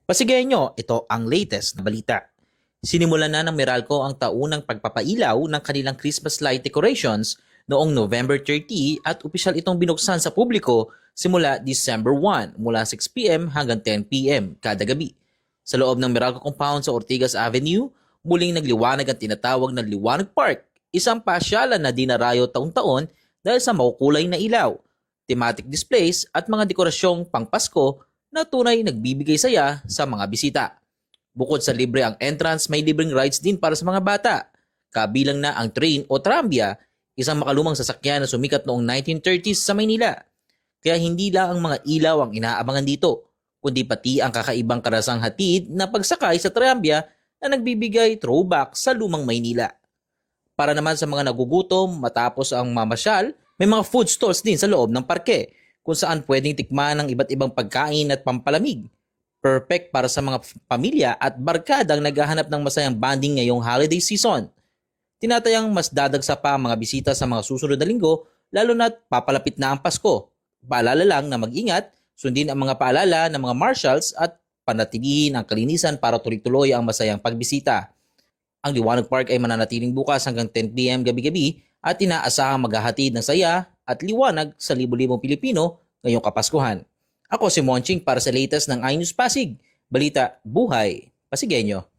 Pasigayan ito ang latest na balita. Sinimulan na ng Meralco ang taunang pagpapailaw ng kanilang Christmas light decorations noong November 30 at opisyal itong binuksan sa publiko simula December 1 mula 6 p.m. hanggang 10 p.m. kada gabi. Sa loob ng Meralco Compound sa Ortigas Avenue, muling nagliwanag ang tinatawag na Liwanag Park, isang pasyalan na dinarayo taon-taon dahil sa makukulay na ilaw, thematic displays at mga dekorasyong pangpasko na tunay nagbibigay saya sa mga bisita. Bukod sa libre ang entrance, may libreng rides din para sa mga bata. Kabilang na ang train o trambia, isang makalumang sasakyan na sumikat noong 1930s sa Maynila. Kaya hindi lang ang mga ilaw ang inaabangan dito, kundi pati ang kakaibang karasang hatid na pagsakay sa trambia na nagbibigay throwback sa lumang Maynila. Para naman sa mga nagugutom matapos ang mamasyal, may mga food stalls din sa loob ng parke kung saan pwedeng tikman ng iba't ibang pagkain at pampalamig. Perfect para sa mga pamilya at barkadang naghahanap ng masayang banding ngayong holiday season. Tinatayang mas dadagsa pa ang mga bisita sa mga susunod na linggo lalo na't papalapit na ang Pasko. Paalala lang na mag-ingat, sundin ang mga paalala ng mga marshals at panatilihin ang kalinisan para tuloy-tuloy ang masayang pagbisita. Ang Liwanag Park ay mananatiling bukas hanggang 10 p.m. gabi-gabi at inaasahang maghahatid ng saya at liwanag sa libo-libong Pilipino ngayong Kapaskuhan. Ako si Monching para sa latest ng iNews Pasig. Balita, buhay, Pasigueño.